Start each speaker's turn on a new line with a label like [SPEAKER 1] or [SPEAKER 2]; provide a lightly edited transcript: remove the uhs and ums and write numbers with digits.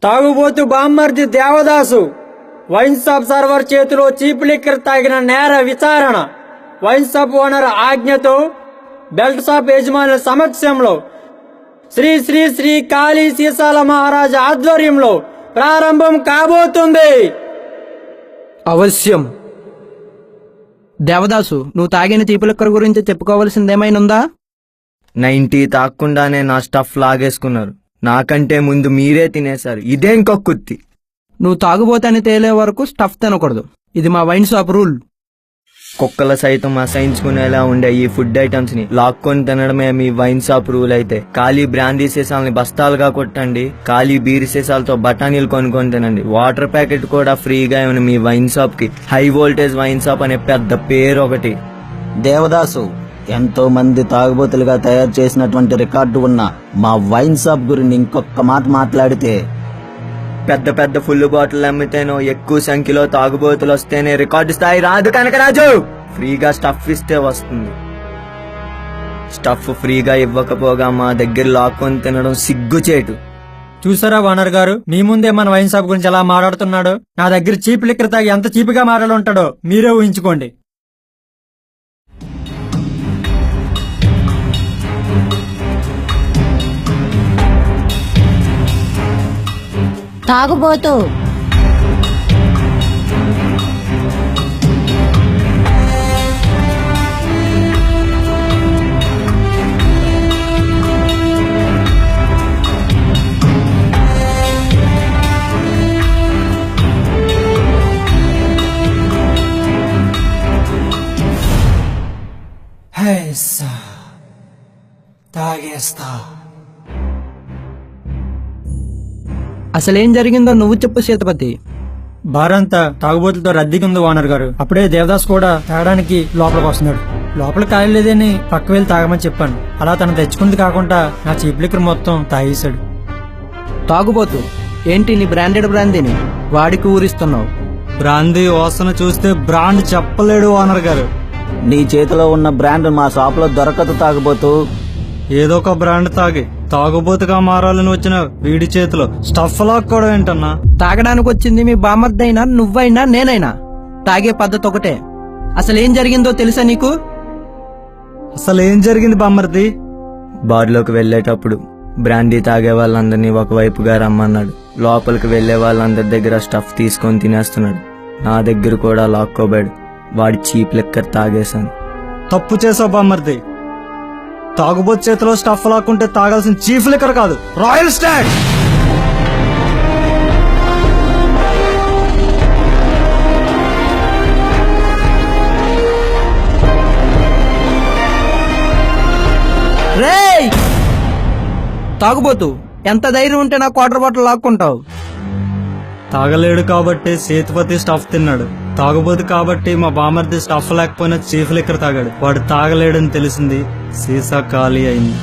[SPEAKER 1] తాగుబోతు బామ్మర్ది Devadasu wine shop server చేతిలో చీప్ లిక్కర్ తాగిన నేర విచారణ. వైన్ షాప్ ఓనర్ ఆజ్ఞతో బెల్ట్ షాప్ యజమానుల సమక్షంలో శ్రీ శ్రీ శ్రీ కాళీ సీసాల మహారాజు ఆధ్వర్యంలో ప్రారంభం కాబోతుంది.
[SPEAKER 2] అవశ్యం. దేవదాసు, నువ్వు తాగిన చీప్ లిక్కర్ గురించి చెప్పుకోవాల్సిందేమైనా
[SPEAKER 3] 90 తాక్కుండానే నా స్టఫ్ లాగేసుకున్నారు. నాకంటే ముందు మీరే తినేశారు. ఇదేం కక్కుర్తి.
[SPEAKER 2] నువ్వు తాగుబోతని తేలే వరకు స్టఫ్ తినకూడదు. ఇది మా వైన్ షాప్ రూల్.
[SPEAKER 3] కుక్కల సైతం అసహించుకునేలా ఉండే ఈ ఫుడ్ ఐటమ్స్ ని లాక్కొని తినడమే మీ వైన్ షాప్ రూల్ అయితే, ఖాళీ బ్రాందీ సీసాలని బస్తాలుగా కొట్టండి, ఖాళీ బీర్ సీసాలతో బఠానీలు కొనుక్కొని తినండి. వాటర్ ప్యాకెట్ కూడా ఫ్రీగా ఇవ్వండి. మీ వైన్ షాప్ కి హై వోల్టేజ్ వైన్ షాప్ అనే పెద్ద పేరు ఒకటి.
[SPEAKER 4] దేవదాసు, ఎంతో మంది తాగుబోతులుగా తయారు చేసినటువంటి రికార్డు ఉన్న మా వైన్ షాప్ గురించి ఇంకొక మాట మాట్లాడితే
[SPEAKER 3] పెద్ద పెద్ద ఫుల్ బాటిల్ అమ్మితేనో, ఎక్కువ సంఖ్యలో తాగుబోతులు వస్తేనే రికార్డు స్థాయి రాదు. కనకరాజు, ఫ్రీగా స్టఫ్ ఇస్తే వస్తుంది. స్టఫ్ ఫ్రీగా ఇవ్వకపోగా మా దగ్గర లాక్కొని తినడం సిగ్గుచేటు.
[SPEAKER 1] చూసారా ఓనర్ గారు, మీ ముందే మన వైన్ షాప్ గురించి ఎలా మాట్లాడుతున్నాడు. నా దగ్గర చీప్ లిక్కర్ తాగి ఎంత చీప్గా మాట్లాడి ఉంటాడో మీరే ఊహించుకోండి.
[SPEAKER 5] తాగుబోతు
[SPEAKER 1] తాగేస్తా.
[SPEAKER 2] అసలేం జరిగిందో నువ్వు చెప్పు సీతపతి.
[SPEAKER 1] బారంతా తాగుబోతులతో రద్దీగా ఉంది ఓనర్ గారు. అప్పుడే దేవదాస్ కూడా తాగడానికి లోపలికి వస్తున్నాడు. లోపల ఖాళీ లేదని పక్క వెళ్ళి తాగమని చెప్పాను. అలా తను తెచ్చుకుంది కాకుండా నా చీప్ లిక్కర్ మొత్తం తాగేశాడు.
[SPEAKER 2] తాగుబోతు, ఏంటి నీ బ్రాండెడ్ బ్రాందీని వాడికి ఊరిస్తున్నావు?
[SPEAKER 1] బ్రాందీ వాసన చూస్తే బ్రాండ్ చెప్పలేడు ఓనర్ గారు.
[SPEAKER 4] నీ చేతిలో ఉన్న బ్రాండ్ మా షాప్ లో దొరకదు తాగుబోతూ.
[SPEAKER 1] ఏదో ఒక బ్రాండ్ తాగి తాగుబోతుగా మారాలని వచ్చిన వీడి చేతిలో స్టఫ్ లాక్కోవడం ఏంటన్నా?
[SPEAKER 2] తాగడానికి వచ్చింది మీ బామర్దైనా నువ్వైనా నేనైనా తాగే పద్ధతి ఒకటే. అసలేం జరిగిందో తెలుసా నీకు?
[SPEAKER 1] అసలు ఏం జరిగింది బామ్మర్ది?
[SPEAKER 3] బార్లోకి వెళ్లేటప్పుడు బ్రాండీ తాగే వాళ్ళందరినీ ఒకవైపుగా రమ్మన్నాడు. లోపలికి వెళ్లే వాళ్ళందరి దగ్గర స్టఫ్ తీసుకొని తినేస్తున్నాడు. నా దగ్గర కూడా లాక్కోబాడు. వాడి చీప్ లిక్కర్ తాగేశాను.
[SPEAKER 1] తప్పు చేసావు బామ్మర్ది. తాగుబోతు చేతిలో స్టఫ్ లాక్కుంటే తాగాల్సిన చీఫ్ లిక్కర్ కాదు, రాయల్ స్టాగ్.
[SPEAKER 2] రేయ్ తాగుబోతు, ఎంత ధైర్యం ఉంటే నా క్వార్టర్ బాటిల్ లాక్కుంటావు?
[SPEAKER 1] తాగలేడు కాబట్టి సేతుపతి స్టఫ్ తిన్నాడు. తాగుబోతు కాబట్టి మా బామర్ది స్టఫ్ లేకపోయినా చీఫ్ లిక్కర్ తాగాడు. వాడు తాగలేడని తెలిసింది, సీసా ఖాళీ అయింది.